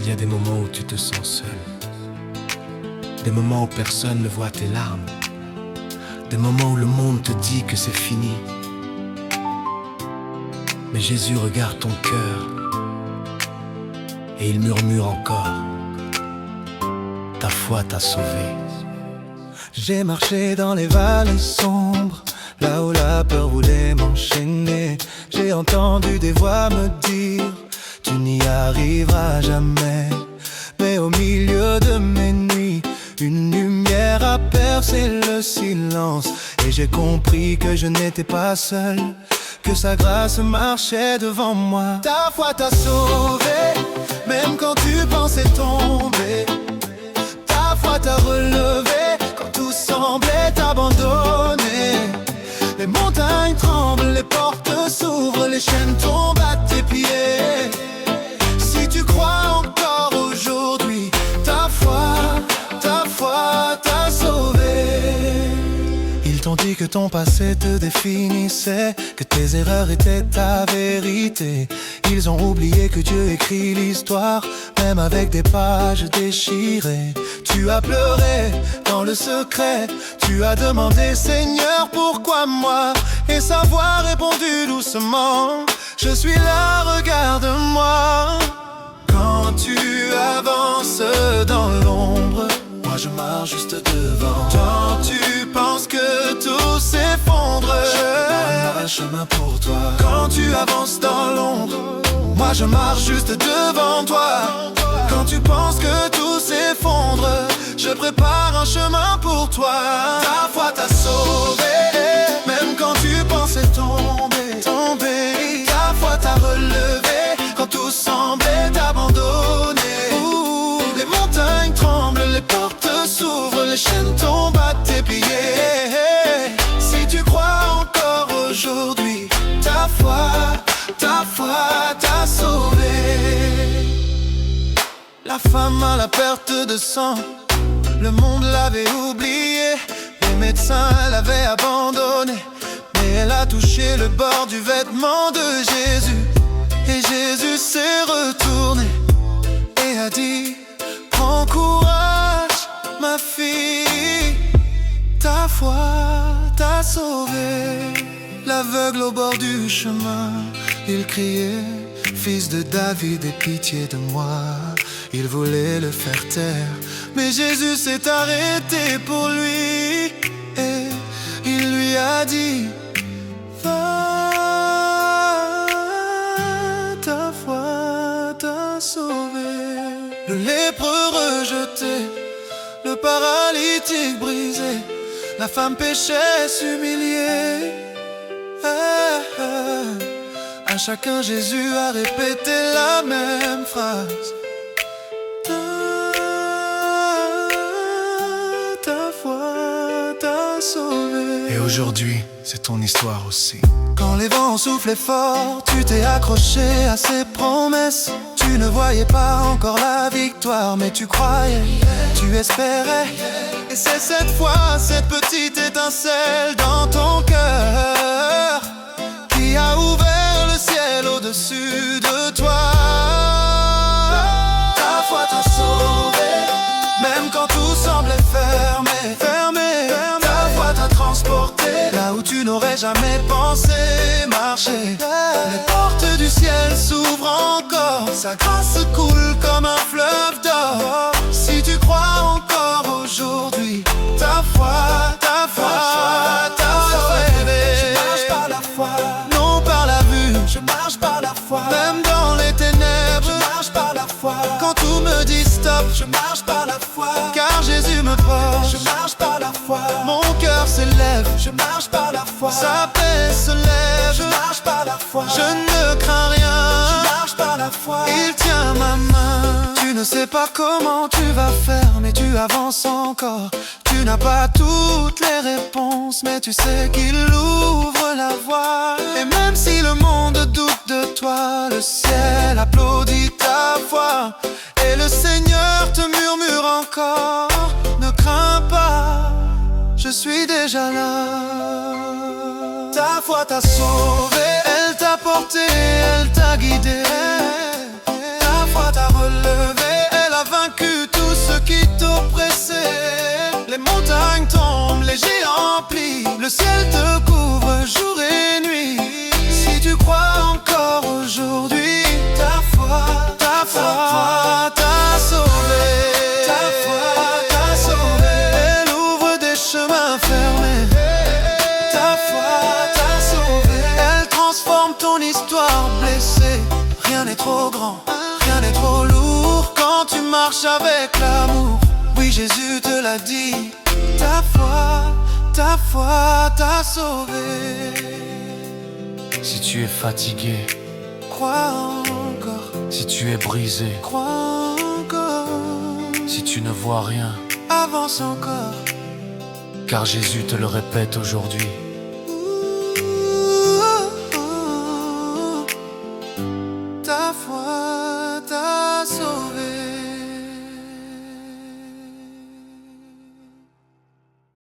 Il y a des moments où tu te sens seul, des moments où personne ne voit tes larmes, des moments où le monde te dit que c'est fini. Mais Jésus regarde ton cœur et il murmure encore: ta foi t'a sauvé. J'ai marché dans les vallées sombres, là où la peur voulait m'enchaîner. J'ai entendu des voix me dire: tu n'y arriveras jamais. Mais au milieu de mes nuits, une lumière a percé le silence, et j'ai compris que je n'étais pas seul, que sa grâce marchait devant moi. Ta foi t'a sauvé, même quand tu pensais tomber. Ta foi t'a relevé, quand tout semblait abandonné. Les montagnes tremblent, les portes s'ouvrent, les chaînes tombent à tes pieds. Si tu crois encore aujourd'hui, ta foi t'a sauvé. Ils t'ont dit que ton passé te définissait, que tes erreurs étaient ta vérité. Ils ont oublié que Dieu écrit l'histoire, même avec des pages déchirées. Tu as pleuré dans le secret, tu as demandé: Seigneur, pourquoi moi? Et sa voix a répondu doucement: je suis là, regarde-moi. Quand tu avances dans l'ombre, moi je marche juste devant. Quand tu penses que tout s'effondre, je prépare un chemin pour toi. Quand tu avances dans l'ombre, moi je marche juste devant toi. Quand tu penses que tout s'effondre, je prépare un chemin pour toi. Ta foi t'a sauvé, même quand tu pensais tomber. Ta foi t'a relevé, quand tout semblait abandonné. Les montagnes tremblent, les portes s'ouvrent, les chaînes tombent à tes pieds. Si tu crois encore aujourd'hui, ta foi t'a sauvé. La femme à la perte de sang, le monde l'avait oublié, les médecins l'avaient abandonné. Mais elle a touché le bord du vêtement de Jésus, et Jésus s'est retourné et a dit: prends courage, ma fille, ta foi t'a sauvé. L'aveugle au bord du chemin, il criait: fils de David, aie pitié de moi. Il voulait le faire taire, mais Jésus s'est arrêté pour lui, et il lui a dit: va, ta foi t'a sauvé. Le lépreux rejeté, le paralytique brisé, la femme péchée s'humilier. À chacun Jésus a répété la même phrase: ta foi t'a sauvé. Et aujourd'hui, c'est ton histoire aussi. Quand les vents soufflaient fort, tu t'es accroché à ses promesses. Tu ne voyais pas encore la victoire, mais tu croyais, tu espérais. Et c'est cette fois, cette petite étincelle dans ton cœur qui a ouvert le ciel au-dessus de toi. Ta foi t'a sauvé, même quand tout semblait fermé. Ta foi t'a transporté là où tu n'aurais jamais pensé marcher. Les portes du ciel s'ouvrent encore, sa grâce coule comme un fleuve d'or. Si tu crois encore aujourd'hui, ta foi t'a sauvé. Je marche par la foi, non par la vue. Je marche par la foi, même dans les ténèbres. Je marche par la foi, quand tout me dit stop. Je marche par la foi, car Jésus me porte. Je marche par la foi, mon cœur s'élève. Je marche par la foi, sa paix se lève. Je marche par la foi, je ne crains rien. Je marche par la foi, il tient ma main. Tu ne sais pas comment tu vas faire, mais tu avances encore. Tu n'as pas toutes les réponses, mais tu sais qu'il ouvre la voie. Et même si le monde doute de toi, le ciel applaudit ta foi. Et le Seigneur te murmure encore: ne crains pas, je suis déjà là. Ta foi t'a sauvé, elle t'a porté, elle t'a guidé. Ta foi t'a relevé, Le ciel te couvre jour et nuit. Si tu crois encore aujourd'hui, ta foi t'a sauvé. Ta foi t'a sauvé. Elle ouvre des chemins fermés. Ta foi t'a sauvé. Elle transforme ton histoire blessée. Rien n'est trop grand, rien n'est trop lourd quand tu marches avec l'amour. Oui, Jésus te l'a dit. Ta foi t'a sauvé. Si tu es fatigué, Crois encore, si tu es brisé, crois encore, si tu ne vois rien, avance encore. car Jésus te le répète aujourd'hui. Ta foi